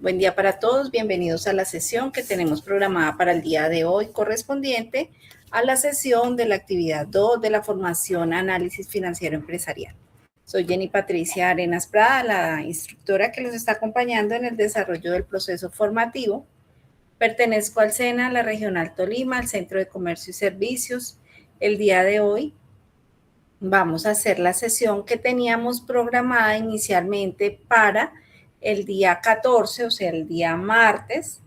Buen día para todos, bienvenidos a la sesión que tenemos programada para el día de hoy, correspondiente a la sesión de la actividad 2 de la formación Análisis Financiero Empresarial. Soy Jenny Patricia Arenas Prada, la instructora que los está acompañando en el desarrollo del proceso formativo. Pertenezco al SENA, la Regional Tolima, al Centro de Comercio y Servicios. El día de hoy vamos a hacer la sesión que teníamos programada inicialmente para el día 14, o sea, el día martes.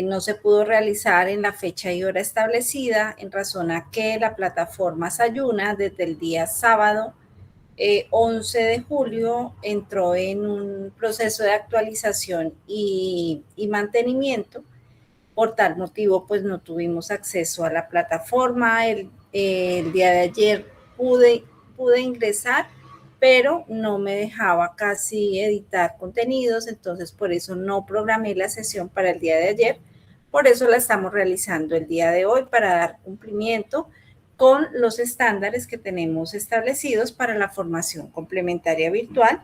No se pudo realizar en la fecha y hora establecida en razón a que la plataforma Sayuna desde el día sábado 11 de julio entró en un proceso de actualización y mantenimiento. Por tal motivo, pues no tuvimos acceso a la plataforma. El día de ayer pude ingresar, pero no me dejaba casi editar contenidos, entonces por eso no programé la sesión para el día de ayer. Por eso la estamos realizando el día de hoy para dar cumplimiento con los estándares que tenemos establecidos para la formación complementaria virtual,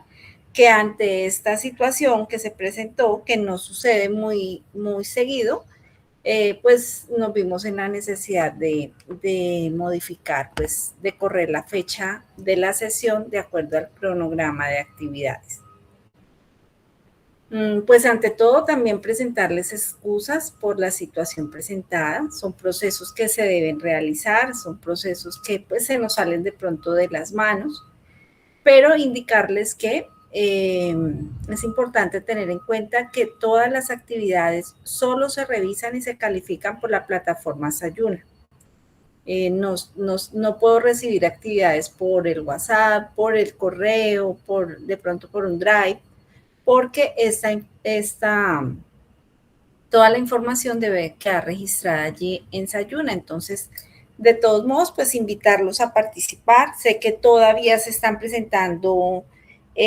que ante esta situación que se presentó, que no sucede muy seguido, pues nos vimos en la necesidad de modificar, pues de correr la fecha de la sesión de acuerdo al cronograma de actividades. Pues ante todo también presentarles excusas por la situación presentada. Son procesos que se deben realizar, son procesos que pues se nos salen de pronto de las manos, pero indicarles que es importante tener en cuenta que todas las actividades solo se revisan y se califican por la plataforma Sayuna. No puedo recibir actividades por el WhatsApp, por el correo, de pronto por un Drive, porque toda la información debe quedar registrada allí en Sayuna. Entonces, de todos modos, pues invitarlos a participar. Sé que todavía se están presentando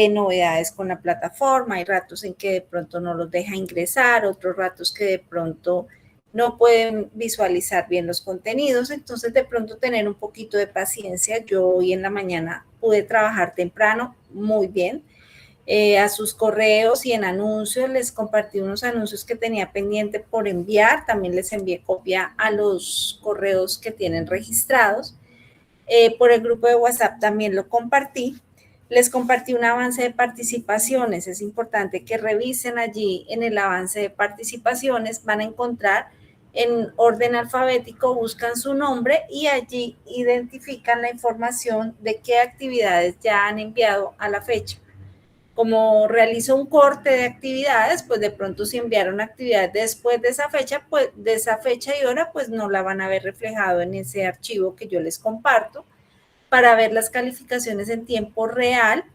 novedades con la plataforma. Hay ratos en que de pronto no los deja ingresar, otros ratos que de pronto no pueden visualizar bien los contenidos. Entonces, de pronto tener un poquito de paciencia. Yo hoy en la mañana pude trabajar temprano, muy bien. A sus correos y en anuncios, les compartí unos anuncios que tenía pendiente por enviar, también les envié copia a los correos que tienen registrados. Por el grupo de WhatsApp también lo compartí. Les compartí un avance de participaciones. Es importante que revisen allí en el avance de participaciones, van a encontrar en orden alfabético, buscan su nombre y allí identifican la información de qué actividades ya han enviado a la fecha. Como realizo un corte de actividades, pues de pronto si enviaron actividades después de esa fecha, pues de esa fecha y hora, pues no la van a ver reflejado en ese archivo que yo les comparto. Para ver las calificaciones en tiempo real,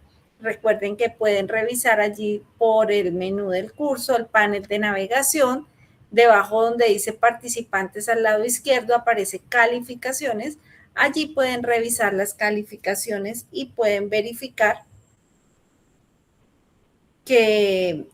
recuerden que pueden revisar allí por el menú del curso, el panel de navegación, debajo donde dice participantes al lado izquierdo aparece calificaciones. Allí pueden revisar las calificaciones y pueden verificar qué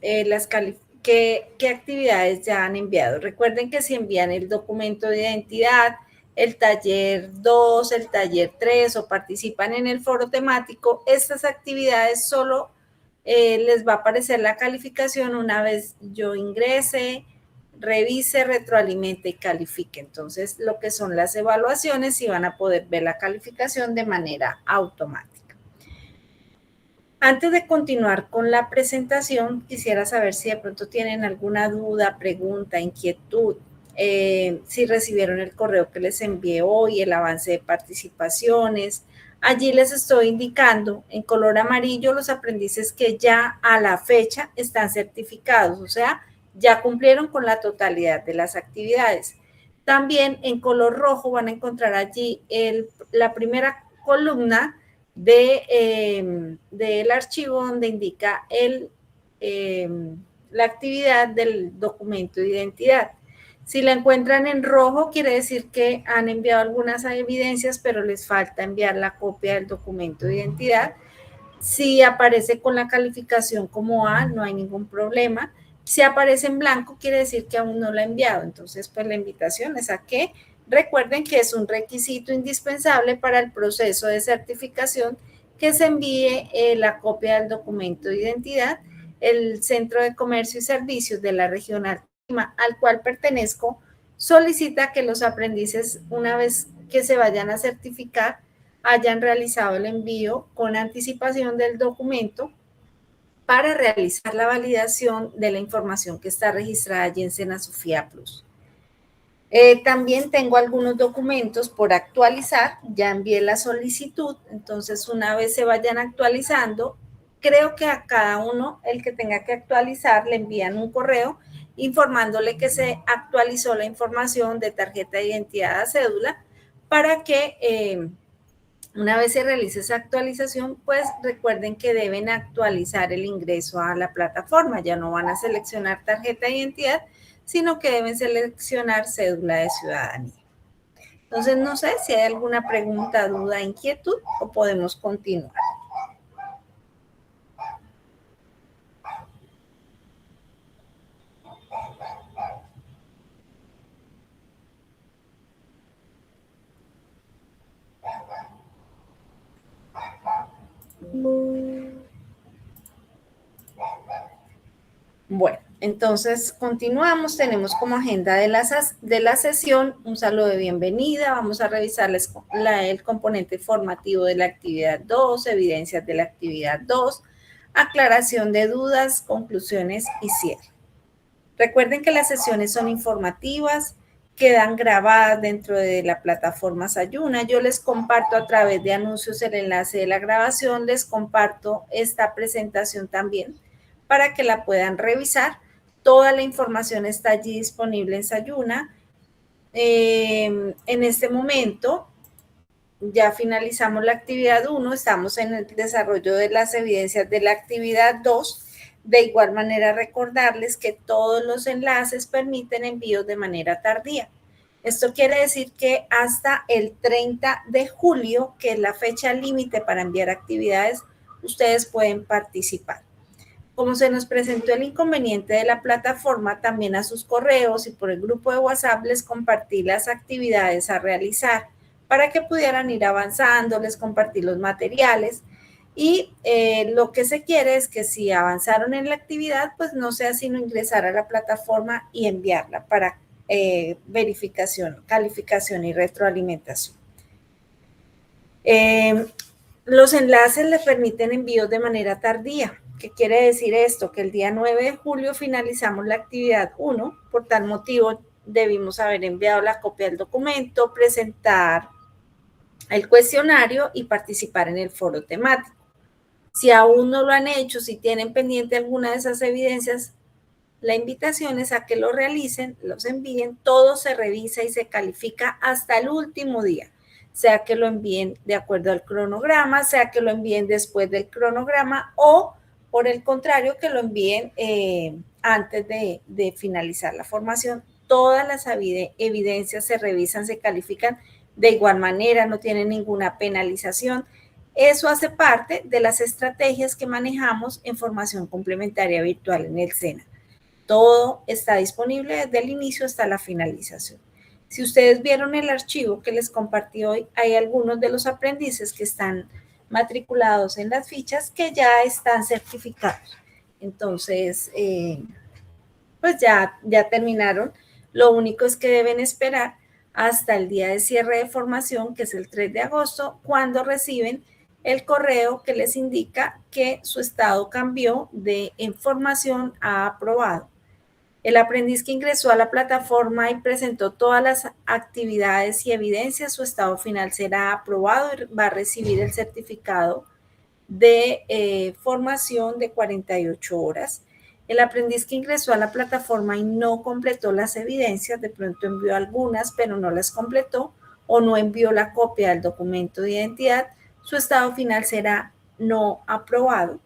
actividades ya han enviado. Recuerden que si envían el documento de identidad, el taller 2, el taller 3 o participan en el foro temático, estas actividades solo les va a aparecer la calificación una vez yo ingrese, revise, retroalimente y califique. Entonces, lo que son las evaluaciones, sí van a poder ver la calificación de manera automática. Antes de continuar con la presentación, quisiera saber si de pronto tienen alguna duda, pregunta, inquietud, si recibieron el correo que les envié hoy, el avance de participaciones. Allí les estoy indicando en color amarillo los aprendices que ya a la fecha están certificados, o sea, ya cumplieron con la totalidad de las actividades. También en color rojo van a encontrar allí la primera columna del archivo donde indica la actividad del documento de identidad. Si la encuentran en rojo, quiere decir que han enviado algunas evidencias, pero les falta enviar la copia del documento de identidad. Si aparece con la calificación como A, no hay ningún problema. Si aparece en blanco, quiere decir que aún no la ha enviado. Entonces, pues la invitación es a que recuerden que es un requisito indispensable para el proceso de certificación que se envíe la copia del documento de identidad. El Centro de Comercio y Servicios de la Regional al cual pertenezco solicita que los aprendices, una vez que se vayan a certificar, hayan realizado el envío con anticipación del documento para realizar la validación de la información que está registrada allí en Senasofía Plus. También tengo algunos documentos por actualizar, ya envié la solicitud, entonces una vez se vayan actualizando, creo que a cada uno, el que tenga que actualizar, le envían un correo informándole que se actualizó la información de tarjeta de identidad a cédula para que una vez se realice esa actualización, pues recuerden que deben actualizar el ingreso a la plataforma. Ya no van a seleccionar tarjeta de identidad, sino que deben seleccionar cédula de ciudadanía. Entonces, no sé si hay alguna pregunta, duda, inquietud o podemos continuar. Bueno, entonces continuamos. Tenemos como agenda de la sesión un saludo de bienvenida. Vamos a revisar el componente formativo de la actividad 2, evidencias de la actividad 2, aclaración de dudas, conclusiones y cierre. Recuerden que las sesiones son informativas, quedan grabadas dentro de la plataforma Sayuna. Yo les comparto a través de anuncios el enlace de la grabación, les comparto esta presentación también para que la puedan revisar. Toda la información está allí disponible en Sayuna. En este momento ya finalizamos la actividad 1, estamos en el desarrollo de las evidencias de la actividad 2. De igual manera, recordarles que todos los enlaces permiten envíos de manera tardía. Esto quiere decir que hasta el 30 de julio, que es la fecha límite para enviar actividades, ustedes pueden participar. Como se nos presentó el inconveniente de la plataforma, también a sus correos y por el grupo de WhatsApp les compartí las actividades a realizar para que pudieran ir avanzando, les compartí los materiales y lo que se quiere es que si avanzaron en la actividad, pues no sea sino ingresar a la plataforma y enviarla para verificación, calificación y retroalimentación. Los enlaces le permiten envíos de manera tardía. ¿Qué quiere decir esto? Que el día 9 de julio finalizamos la actividad 1, por tal motivo debimos haber enviado la copia del documento, presentar el cuestionario y participar en el foro temático. Si aún no lo han hecho, si tienen pendiente alguna de esas evidencias, la invitación es a que lo realicen, los envíen, todo se revisa y se califica hasta el último día, sea que lo envíen de acuerdo al cronograma, sea que lo envíen después del cronograma o, por el contrario, que lo envíen antes de finalizar la formación. Todas las evidencias se revisan, se califican de igual manera, no tienen ninguna penalización. Eso hace parte de las estrategias que manejamos en formación complementaria virtual en el SENA. Todo está disponible desde el inicio hasta la finalización. Si ustedes vieron el archivo que les compartí hoy, hay algunos de los aprendices que están matriculados en las fichas que ya están certificados. Entonces, pues ya terminaron. Lo único es que deben esperar hasta el día de cierre de formación, que es el 3 de agosto, cuando reciben el correo que les indica que su estado cambió de información a aprobado. El aprendiz que ingresó a la plataforma y presentó todas las actividades y evidencias, su estado final será aprobado y va a recibir el certificado de formación de 48 horas. El aprendiz que ingresó a la plataforma y no completó las evidencias, de pronto envió algunas, pero no las completó o no envió la copia del documento de identidad, su estado final será no aprobado.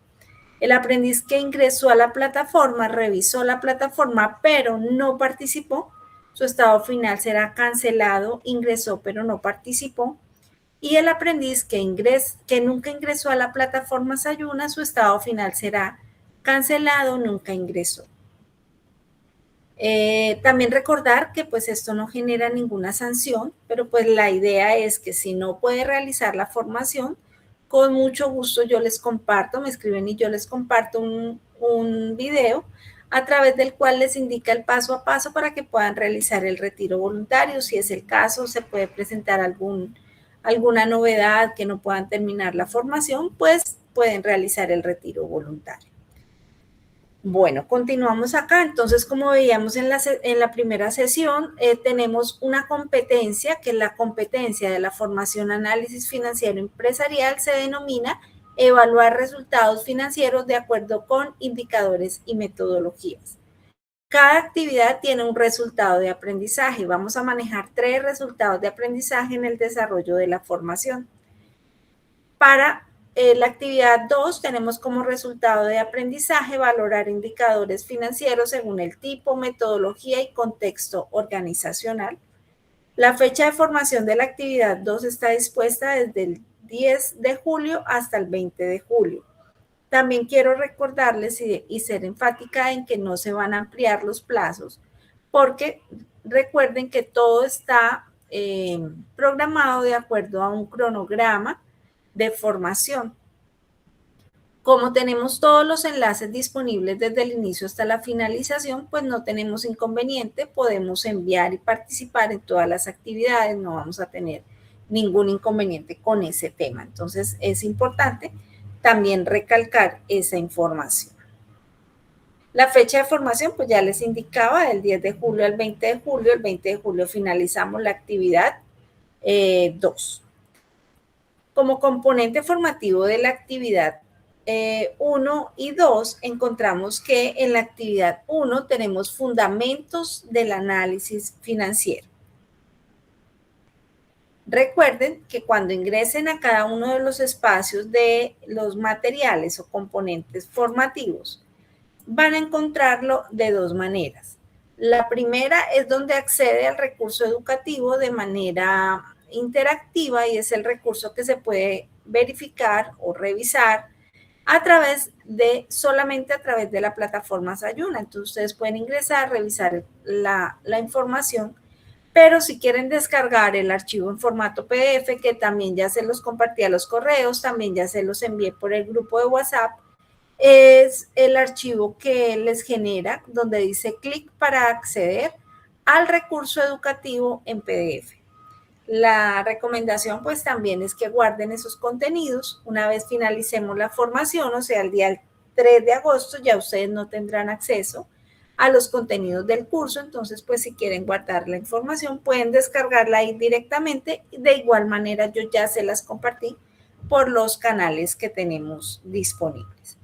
El aprendiz que ingresó a la plataforma, revisó la plataforma, pero no participó, su estado final será cancelado, ingresó, pero no participó. Y el aprendiz que nunca ingresó a la plataforma Sayuna, su estado final será cancelado, nunca ingresó. También recordar que pues esto no genera ninguna sanción, pero pues la idea es que si no puede realizar la formación, con mucho gusto yo les comparto, me escriben y yo les comparto un video a través del cual les indica el paso a paso para que puedan realizar el retiro voluntario. Si es el caso, se puede presentar alguna novedad que no puedan terminar la formación, pues pueden realizar el retiro voluntario. Bueno, continuamos acá. Entonces, como veíamos en la primera sesión, tenemos una competencia, que es la competencia de la formación análisis financiero empresarial, se denomina evaluar resultados financieros de acuerdo con indicadores y metodologías. Cada actividad tiene un resultado de aprendizaje. Vamos a manejar 3 resultados de aprendizaje en el desarrollo de la formación. Para la actividad 2 tenemos como resultado de aprendizaje valorar indicadores financieros según el tipo, metodología y contexto organizacional. La fecha de formación de la actividad 2 está dispuesta desde el 10 de julio hasta el 20 de julio. También quiero recordarles y ser enfática en que no se van a ampliar los plazos, porque recuerden que todo está programado de acuerdo a un cronograma de formación. Como tenemos todos los enlaces disponibles desde el inicio hasta la finalización, pues no tenemos inconveniente, podemos enviar y participar en todas las actividades, no vamos a tener ningún inconveniente con ese tema. Entonces, es importante también recalcar esa información. La fecha de formación, pues ya les indicaba, del 10 de julio al 20 de julio. El 20 de julio finalizamos la actividad 2. Como componente formativo de la actividad 1 y 2, encontramos que en la actividad 1 tenemos fundamentos del análisis financiero. Recuerden que cuando ingresen a cada uno de los espacios de los materiales o componentes formativos, van a encontrarlo de 2 maneras. La primera es donde accede al recurso educativo de manera interactiva y es el recurso que se puede verificar o revisar solamente a través de la plataforma Sayuna. Entonces, ustedes pueden ingresar, revisar la información, pero si quieren descargar el archivo en formato PDF, que también ya se los compartí a los correos, también ya se los envié por el grupo de WhatsApp, es el archivo que les genera, donde dice clic para acceder al recurso educativo en PDF. La recomendación pues también es que guarden esos contenidos. Una vez finalicemos la formación, o sea, el día 3 de agosto, ya ustedes no tendrán acceso a los contenidos del curso. Entonces, pues si quieren guardar la información, pueden descargarla ahí directamente. De igual manera, yo ya se las compartí por los canales que tenemos disponibles.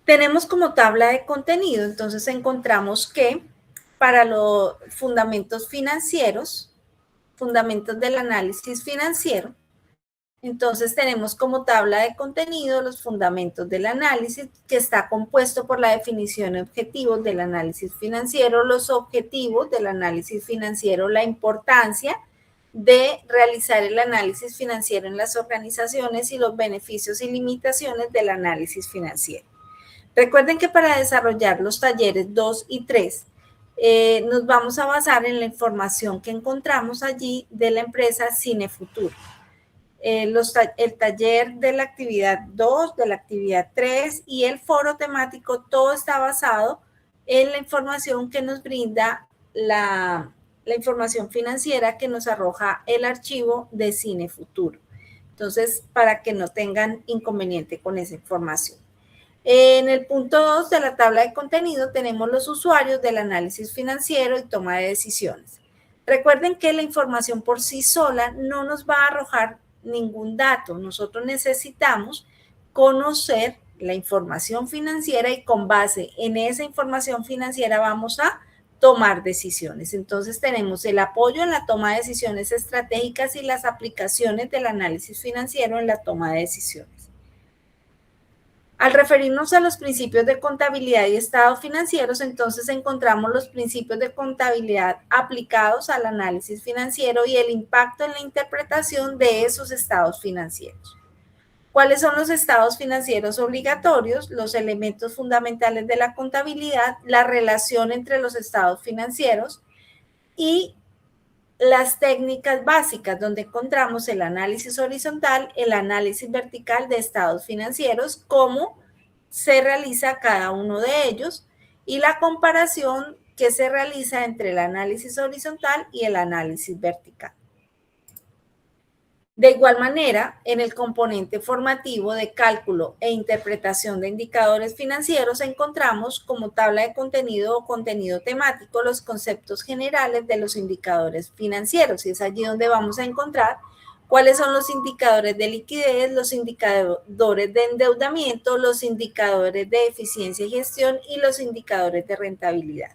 Tenemos como tabla de contenido, entonces encontramos que para los fundamentos financieros, fundamentos del análisis financiero, entonces tenemos como tabla de contenido los fundamentos del análisis, que está compuesto por la definición de objetivos del análisis financiero, los objetivos del análisis financiero, la importancia de realizar el análisis financiero en las organizaciones y los beneficios y limitaciones del análisis financiero. Recuerden que para desarrollar los talleres 2 y 3, nos vamos a basar en la información que encontramos allí de la empresa Cinefuturo. El taller de la actividad 2, de la actividad 3 y el foro temático, todo está basado en la información que nos brinda la información financiera que nos arroja el archivo de Cinefuturo. Entonces, para que no tengan inconveniente con esa información. En el punto 2 de la tabla de contenido tenemos los usuarios del análisis financiero y toma de decisiones. Recuerden que la información por sí sola no nos va a arrojar ningún dato. Nosotros necesitamos conocer la información financiera y con base en esa información financiera vamos a tomar decisiones. Entonces tenemos el apoyo en la toma de decisiones estratégicas y las aplicaciones del análisis financiero en la toma de decisiones. Al referirnos a los principios de contabilidad y estados financieros, entonces encontramos los principios de contabilidad aplicados al análisis financiero y el impacto en la interpretación de esos estados financieros. ¿Cuáles son los estados financieros obligatorios? Los elementos fundamentales de la contabilidad, la relación entre los estados financieros y las técnicas básicas, donde encontramos el análisis horizontal, el análisis vertical de estados financieros, cómo se realiza cada uno de ellos, y la comparación que se realiza entre el análisis horizontal y el análisis vertical. De igual manera, en el componente formativo de cálculo e interpretación de indicadores financieros encontramos como tabla de contenido o contenido temático los conceptos generales de los indicadores financieros, y es allí donde vamos a encontrar cuáles son los indicadores de liquidez, los indicadores de endeudamiento, los indicadores de eficiencia y gestión y los indicadores de rentabilidad.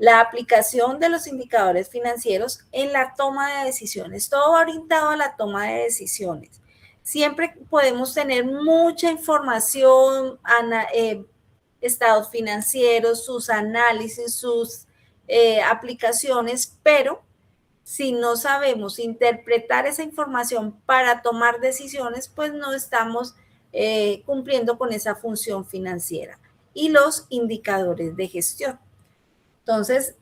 La aplicación de los indicadores financieros en la toma de decisiones, todo orientado a la toma de decisiones. Siempre podemos tener mucha información, estados financieros, sus análisis, sus aplicaciones, pero si no sabemos interpretar esa información para tomar decisiones, pues no estamos cumpliendo con esa función financiera. Y los indicadores de gestión. Entonces,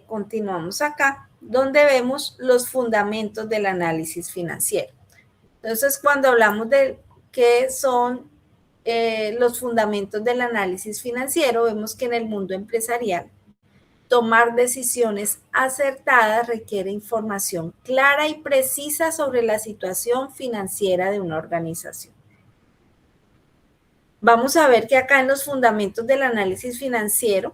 continuamos acá, donde vemos los fundamentos del análisis financiero. Entonces, cuando hablamos de qué son los fundamentos del análisis financiero, vemos que en el mundo empresarial, tomar decisiones acertadas requiere información clara y precisa sobre la situación financiera de una organización. Vamos a ver que acá en los fundamentos del análisis financiero,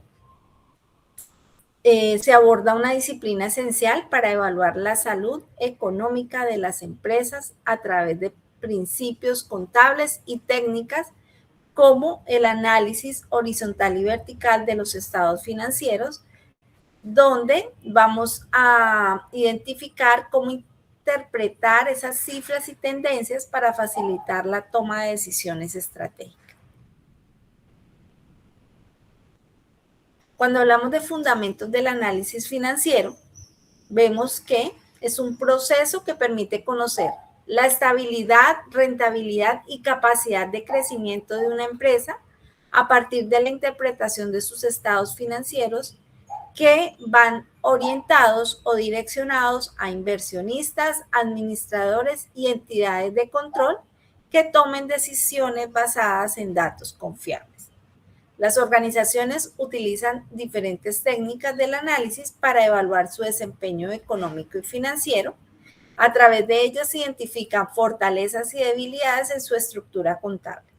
se aborda una disciplina esencial para evaluar la salud económica de las empresas a través de principios contables y técnicas como el análisis horizontal y vertical de los estados financieros, donde vamos a identificar cómo interpretar esas cifras y tendencias para facilitar la toma de decisiones estratégicas. Cuando hablamos de fundamentos del análisis financiero, vemos que es un proceso que permite conocer la estabilidad, rentabilidad y capacidad de crecimiento de una empresa a partir de la interpretación de sus estados financieros que van orientados o direccionados a inversionistas, administradores y entidades de control que tomen decisiones basadas en datos confiables. Las organizaciones utilizan diferentes técnicas del análisis para evaluar su desempeño económico y financiero. A través de ellas se identifican fortalezas y debilidades en su estructura contable.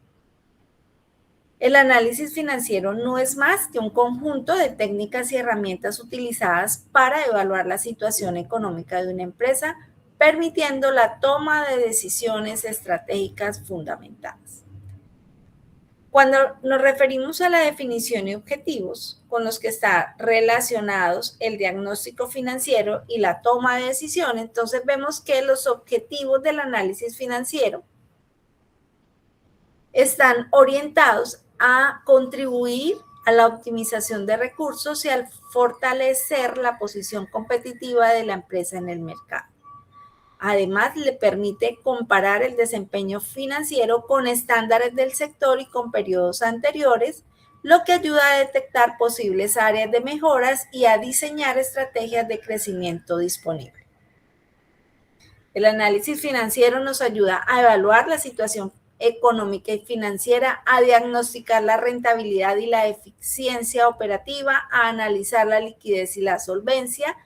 El análisis financiero no es más que un conjunto de técnicas y herramientas utilizadas para evaluar la situación económica de una empresa, permitiendo la toma de decisiones estratégicas fundamentadas. Cuando nos referimos a la definición y objetivos con los que están relacionados el diagnóstico financiero y la toma de decisión, entonces vemos que los objetivos del análisis financiero están orientados a contribuir a la optimización de recursos y al fortalecer la posición competitiva de la empresa en el mercado. Además, le permite comparar el desempeño financiero con estándares del sector y con periodos anteriores, lo que ayuda a detectar posibles áreas de mejoras y a diseñar estrategias de crecimiento disponibles. El análisis financiero nos ayuda a evaluar la situación económica y financiera, a diagnosticar la rentabilidad y la eficiencia operativa, a analizar la liquidez y la solvencia,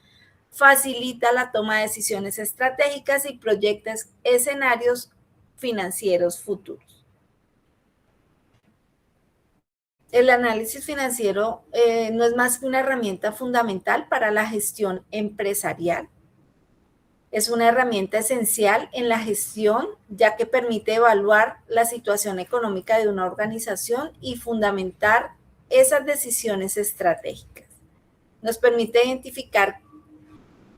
facilita la toma de decisiones estratégicas y proyecta escenarios financieros futuros. El análisis financiero no es más que una herramienta fundamental para la gestión empresarial. Es una herramienta esencial en la gestión, ya que permite evaluar la situación económica de una organización y fundamentar esas decisiones estratégicas. Nos permite identificar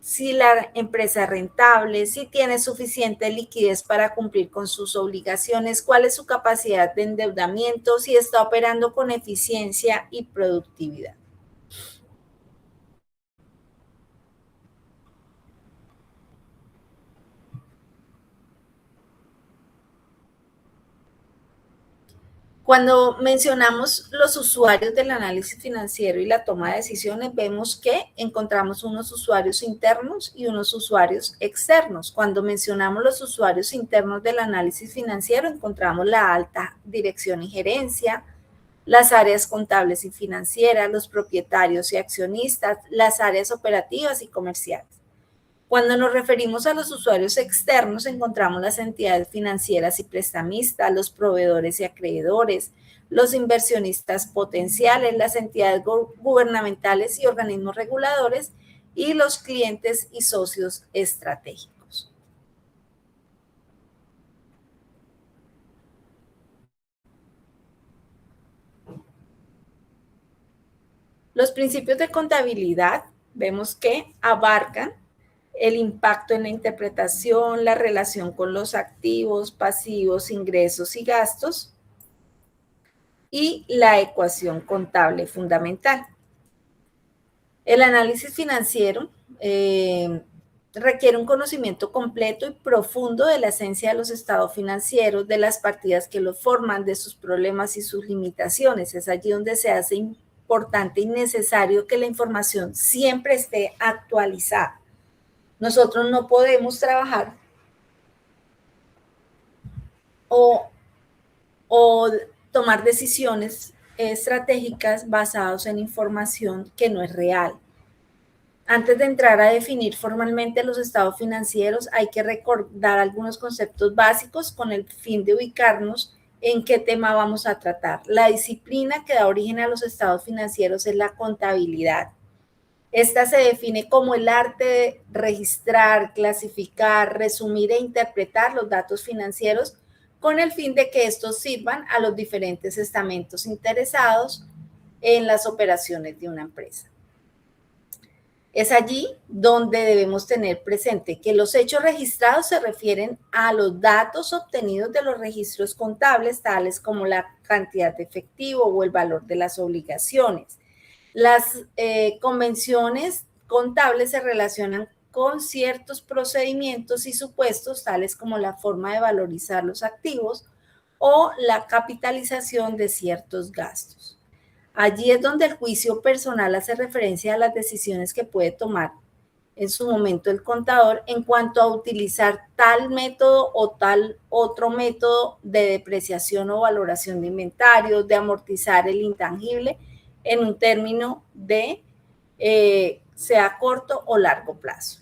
si la empresa es rentable, si tiene suficiente liquidez para cumplir con sus obligaciones, cuál es su capacidad de endeudamiento, si está operando con eficiencia y productividad. Cuando mencionamos los usuarios del análisis financiero y la toma de decisiones, vemos que encontramos unos usuarios internos y unos usuarios externos. Cuando mencionamos los usuarios internos del análisis financiero, encontramos la alta dirección y gerencia, las áreas contables y financieras, los propietarios y accionistas, las áreas operativas y comerciales. Cuando nos referimos a los usuarios externos, encontramos las entidades financieras y prestamistas, los proveedores y acreedores, los inversionistas potenciales, las entidades gubernamentales y organismos reguladores y los clientes y socios estratégicos. Los principios de contabilidad vemos que abarcan el impacto en la interpretación, la relación con los activos, pasivos, ingresos y gastos, y la ecuación contable fundamental. El análisis financiero requiere un conocimiento completo y profundo de la esencia de los estados financieros, de las partidas que los forman, de sus problemas y sus limitaciones. Es allí donde se hace importante y necesario que la información siempre esté actualizada. Nosotros no podemos trabajar o tomar decisiones estratégicas basadas en información que no es real. Antes de entrar a definir formalmente los estados financieros, hay que recordar algunos conceptos básicos con el fin de ubicarnos en qué tema vamos a tratar. La disciplina que da origen a los estados financieros es la contabilidad. Esta se define como el arte de registrar, clasificar, resumir e interpretar los datos financieros con el fin de que estos sirvan a los diferentes estamentos interesados en las operaciones de una empresa. Es allí donde debemos tener presente que los hechos registrados se refieren a los datos obtenidos de los registros contables, tales como la cantidad de efectivo o el valor de las obligaciones. Las convenciones contables se relacionan con ciertos procedimientos y supuestos, tales como la forma de valorizar los activos o la capitalización de ciertos gastos. Allí es donde el juicio personal hace referencia a las decisiones que puede tomar en su momento el contador en cuanto a utilizar tal método o tal otro método de depreciación o valoración de inventarios, de amortizar el intangible en un término de sea corto o largo plazo.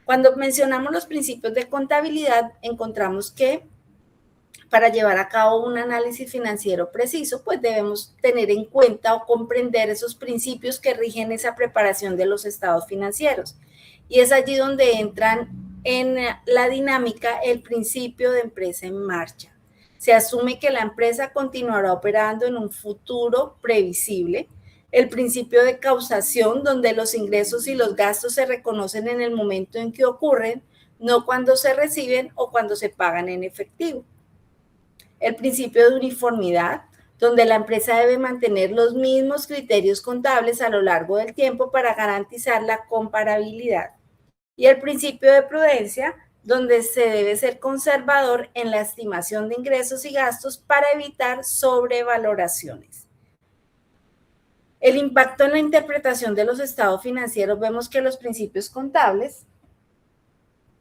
Cuando mencionamos los principios de contabilidad, encontramos que para llevar a cabo un análisis financiero preciso, pues debemos tener en cuenta o comprender esos principios que rigen esa preparación de los estados financieros. Y es allí donde entran en la dinámica el principio de empresa en marcha. Se asume que la empresa continuará operando en un futuro previsible. El principio de causación, donde los ingresos y los gastos se reconocen en el momento en que ocurren, no cuando se reciben o cuando se pagan en efectivo. El principio de uniformidad, donde la empresa debe mantener los mismos criterios contables a lo largo del tiempo para garantizar la comparabilidad. Y el principio de prudencia, donde se debe ser conservador en la estimación de ingresos y gastos para evitar sobrevaloraciones. El impacto en la interpretación de los estados financieros, vemos que los principios contables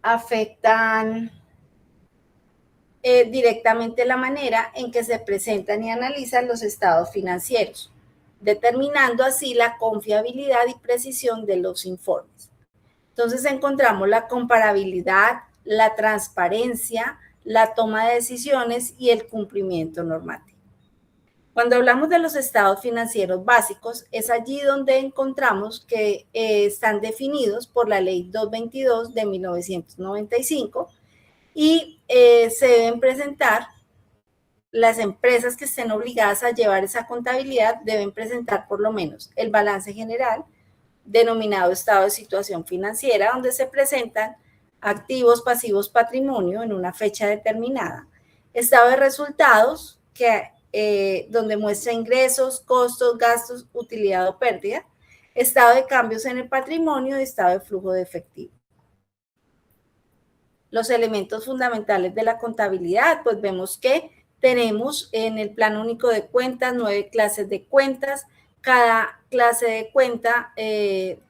afectan directamente la manera en que se presentan y analizan los estados financieros, determinando así la confiabilidad y precisión de los informes. Entonces encontramos la comparabilidad, la transparencia, la toma de decisiones y el cumplimiento normativo. Cuando hablamos de los estados financieros básicos, es allí donde encontramos que están definidos por la Ley 222 de 1995 y se deben presentar, las empresas que estén obligadas a llevar esa contabilidad deben presentar por lo menos el balance general, denominado estado de situación financiera, donde se presentan activos, pasivos, patrimonio en una fecha determinada, estado de resultados, donde muestra ingresos, costos, gastos, utilidad o pérdida, estado de cambios en el patrimonio y estado de flujo de efectivo. Los elementos fundamentales de la contabilidad, pues vemos que tenemos en el Plan Único de Cuentas 9 clases de cuentas. Cada clase de cuenta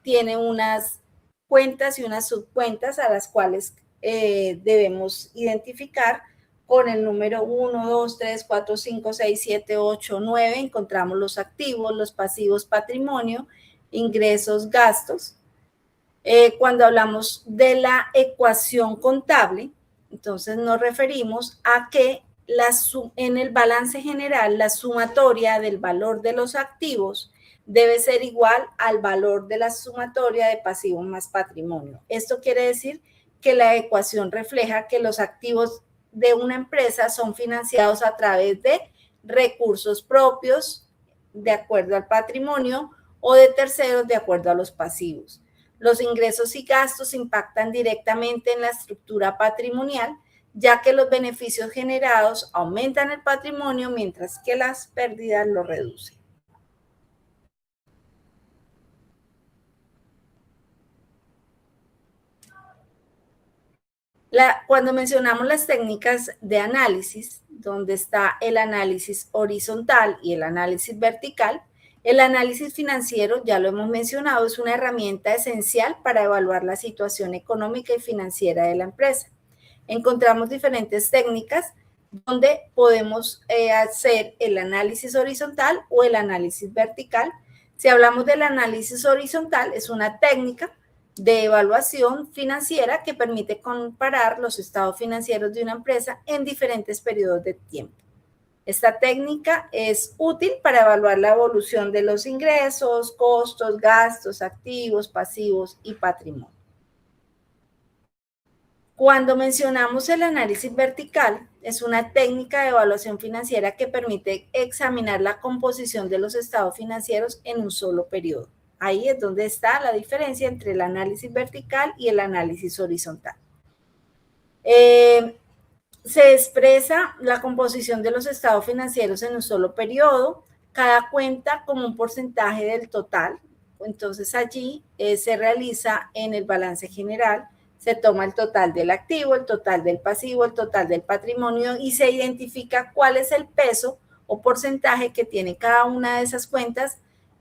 tiene unas cuentas y unas subcuentas a las cuales debemos identificar. Con el número 1, 2, 3, 4, 5, 6, 7, 8, 9 encontramos los activos, los pasivos, patrimonio, ingresos, gastos. Cuando hablamos de la ecuación contable, entonces nos referimos a que en el balance general la sumatoria del valor de los activos debe ser igual al valor de la sumatoria de pasivos más patrimonio. Esto quiere decir que la ecuación refleja que los activos de una empresa son financiados a través de recursos propios de acuerdo al patrimonio o de terceros de acuerdo a los pasivos. Los ingresos y gastos impactan directamente en la estructura patrimonial, ya que los beneficios generados aumentan el patrimonio mientras que las pérdidas lo reducen. Cuando mencionamos las técnicas de análisis, donde está el análisis horizontal y el análisis vertical, el análisis financiero, ya lo hemos mencionado, es una herramienta esencial para evaluar la situación económica y financiera de la empresa. Encontramos diferentes técnicas donde podemos hacer el análisis horizontal o el análisis vertical. Si hablamos del análisis horizontal, es una técnica de evaluación financiera que permite comparar los estados financieros de una empresa en diferentes periodos de tiempo. Esta técnica es útil para evaluar la evolución de los ingresos, costos, gastos, activos, pasivos y patrimonio. Cuando mencionamos el análisis vertical, es una técnica de evaluación financiera que permite examinar la composición de los estados financieros en un solo periodo. Ahí es donde está la diferencia entre el análisis vertical y el análisis horizontal. Se expresa la composición de los estados financieros en un solo periodo, cada cuenta como un porcentaje del total. Entonces allí se realiza en el balance general, se toma el total del activo, el total del pasivo, el total del patrimonio y se identifica cuál es el peso o porcentaje que tiene cada una de esas cuentas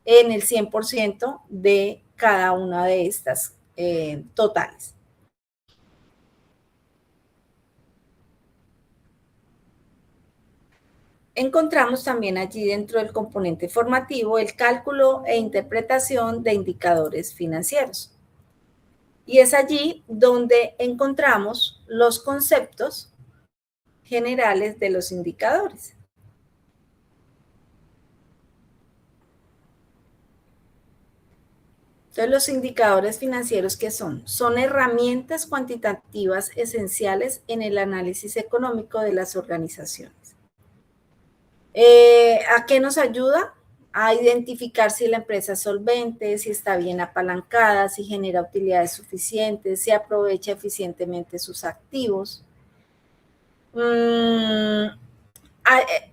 en el 100% de cada una de estas totales. Encontramos también allí dentro del componente formativo el cálculo e interpretación de indicadores financieros. Y es allí donde encontramos los conceptos generales de los indicadores. Entonces, los indicadores financieros, ¿qué son? Son herramientas cuantitativas esenciales en el análisis económico de las organizaciones. ¿A qué nos ayuda? A identificar si la empresa es solvente, si está bien apalancada, si genera utilidades suficientes, si aprovecha eficientemente sus activos.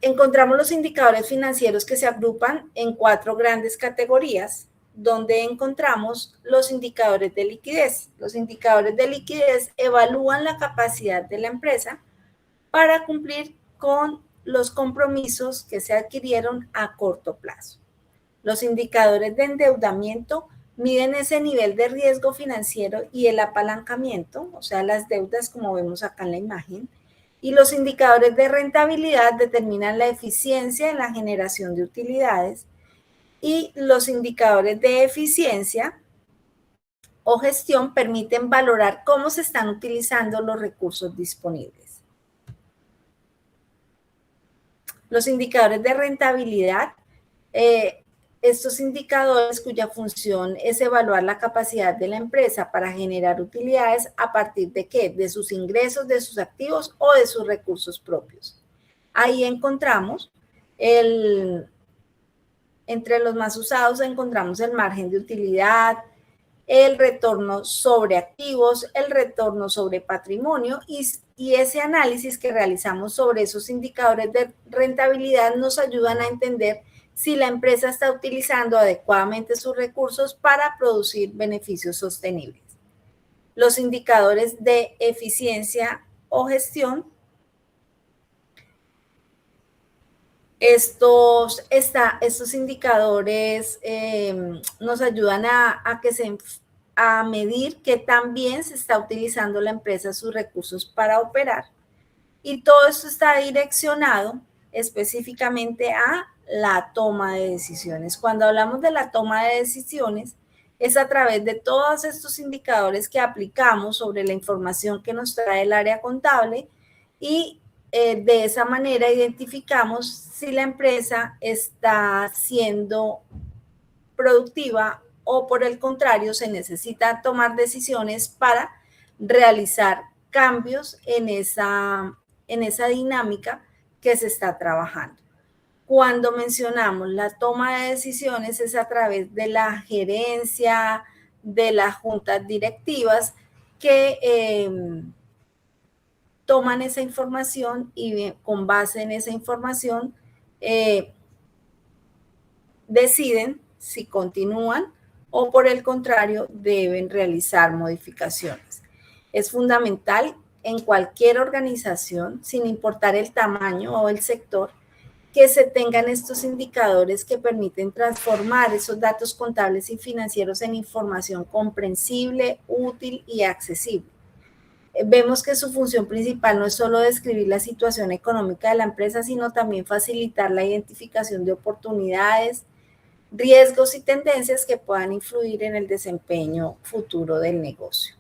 Encontramos los indicadores financieros que se agrupan en 4 grandes categorías, donde encontramos los indicadores de liquidez. Los indicadores de liquidez evalúan la capacidad de la empresa para cumplir con los compromisos que se adquirieron a corto plazo. Los indicadores de endeudamiento miden ese nivel de riesgo financiero y el apalancamiento, o sea, las deudas como vemos acá en la imagen, y los indicadores de rentabilidad determinan la eficiencia en la generación de utilidades y los indicadores de eficiencia o gestión permiten valorar cómo se están utilizando los recursos disponibles. Los indicadores de rentabilidad, estos indicadores cuya función es evaluar la capacidad de la empresa para generar utilidades a partir de ¿qué? De sus ingresos, de sus activos o de sus recursos propios. Ahí encontramos entre los más usados encontramos el margen de utilidad, el retorno sobre activos, el retorno sobre patrimonio y ese análisis que realizamos sobre esos indicadores de rentabilidad nos ayudan a entender si la empresa está utilizando adecuadamente sus recursos para producir beneficios sostenibles. Los indicadores de eficiencia o gestión Estos indicadores nos ayudan a medir qué tan bien se está utilizando la empresa sus recursos para operar, y todo esto está direccionado específicamente a la toma de decisiones. Cuando hablamos de la toma de decisiones, es a través de todos estos indicadores que aplicamos sobre la información que nos trae el área contable, y de esa manera identificamos si la empresa está siendo productiva o por el contrario se necesita tomar decisiones para realizar cambios en esa dinámica que se está trabajando. Cuando mencionamos la toma de decisiones es a través de la gerencia, de las juntas directivas que toman esa información y con base en esa información deciden si continúan o por el contrario deben realizar modificaciones. Es fundamental en cualquier organización, sin importar el tamaño o el sector, que se tengan estos indicadores que permiten transformar esos datos contables y financieros en información comprensible, útil y accesible. Vemos que su función principal no es solo describir la situación económica de la empresa, sino también facilitar la identificación de oportunidades, riesgos y tendencias que puedan influir en el desempeño futuro del negocio.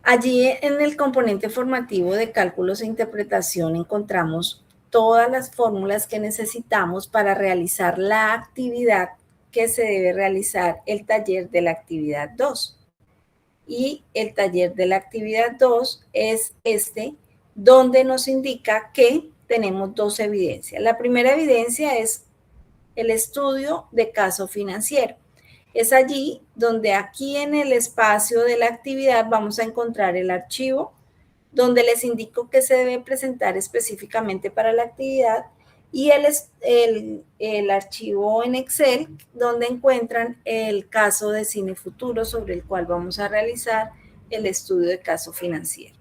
Allí en el componente formativo de cálculos e interpretación encontramos todas las fórmulas que necesitamos para realizar la actividad que se debe realizar, el taller de la actividad 2. Y el taller de la actividad 2 es donde nos indica que tenemos dos evidencias. La primera evidencia es el estudio de caso financiero. Es allí donde aquí en el espacio de la actividad vamos a encontrar el archivo, donde les indico que se debe presentar específicamente para la actividad, y el archivo en Excel, donde encuentran el caso de Cine Futuro sobre el cual vamos a realizar el estudio de caso financiero.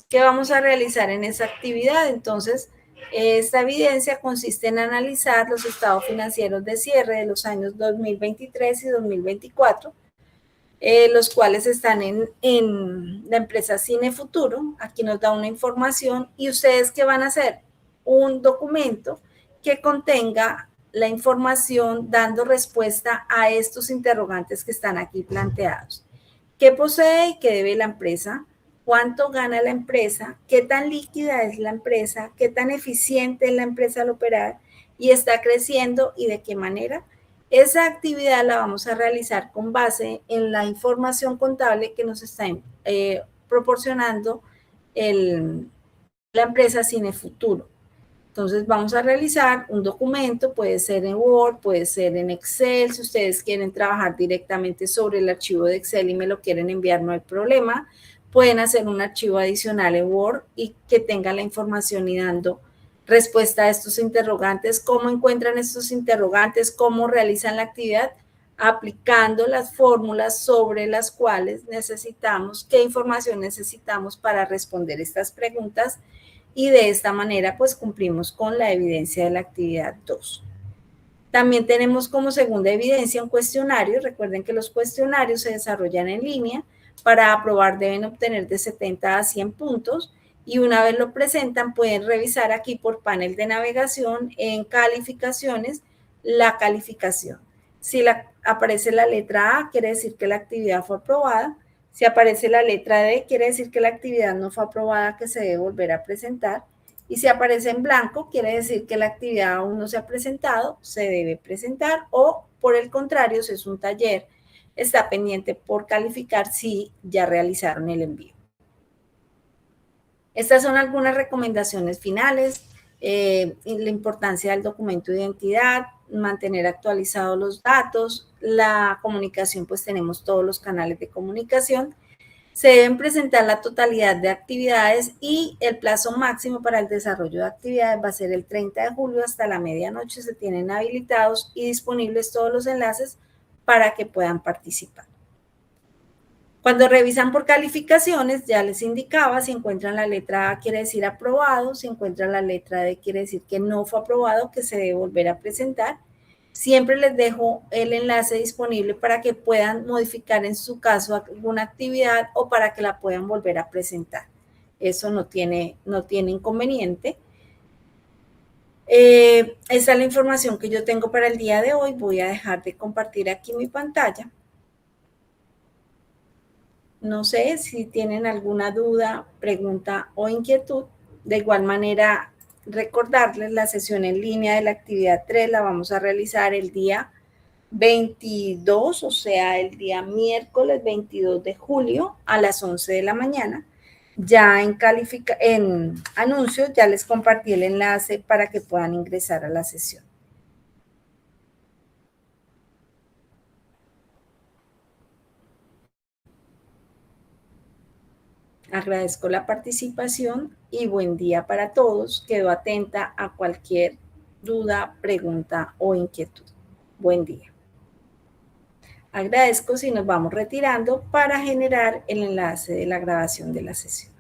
¿Qué vamos a realizar en esa actividad? Entonces, esta evidencia consiste en analizar los estados financieros de cierre de los años 2023 y 2024, los cuales están en la empresa Cine Futuro. Aquí nos da una información y ustedes ¿qué van a hacer? Un documento que contenga la información dando respuesta a estos interrogantes que están aquí planteados. ¿Qué posee y qué debe la empresa? ¿Cuánto gana la empresa? ¿Qué tan líquida es la empresa? ¿Qué tan eficiente es la empresa al operar? ¿Y está creciendo y de qué manera? Esa actividad la vamos a realizar con base en la información contable que nos está proporcionando la empresa Cine Futuro. Entonces vamos a realizar un documento, puede ser en Word, puede ser en Excel. Si ustedes quieren trabajar directamente sobre el archivo de Excel y me lo quieren enviar, no hay problema. Pueden hacer un archivo adicional en Word y que tenga la información y dando respuesta a estos interrogantes. ¿Cómo encuentran estos interrogantes? ¿Cómo realizan la actividad? Aplicando las fórmulas sobre las cuales necesitamos, qué información necesitamos para responder estas preguntas, y de esta manera pues cumplimos con la evidencia de la actividad 2. También tenemos como segunda evidencia un cuestionario. Recuerden que los cuestionarios se desarrollan en línea. Para aprobar deben obtener de 70 a 100 puntos y una vez lo presentan pueden revisar aquí por panel de navegación en calificaciones la calificación. Si aparece la letra A, quiere decir que la actividad fue aprobada. Si aparece la letra D, quiere decir que la actividad no fue aprobada, que se debe volver a presentar. Y si aparece en blanco, quiere decir que la actividad aún no se ha presentado, se debe presentar, o por el contrario, si es un taller, está pendiente por calificar si ya realizaron el envío. Estas son algunas recomendaciones finales. La importancia del documento de identidad, mantener actualizados los datos, la comunicación, pues tenemos todos los canales de comunicación. Se deben presentar la totalidad de actividades y el plazo máximo para el desarrollo de actividades va a ser el 30 de julio hasta la medianoche. Se tienen habilitados y disponibles todos los enlaces para que puedan participar. Cuando revisan por calificaciones, ya les indicaba, si encuentran la letra A quiere decir aprobado, si encuentran la letra D quiere decir que no fue aprobado, que se debe volver a presentar. Siempre les dejo el enlace disponible para que puedan modificar en su caso alguna actividad o para que la puedan volver a presentar. Eso no tiene inconveniente. Esa es la información que yo tengo para el día de hoy. Voy a dejar de compartir aquí mi pantalla. No sé si tienen alguna duda, pregunta o inquietud. De igual manera, recordarles la sesión en línea de la actividad 3 la vamos a realizar el día 22, o sea, el día miércoles 22 de julio a las 11 de la mañana. Ya en anuncios ya les compartí el enlace para que puedan ingresar a la sesión. Agradezco la participación y buen día para todos. Quedo atenta a cualquier duda, pregunta o inquietud. Buen día. Agradezco si nos vamos retirando para generar el enlace de la grabación de la sesión.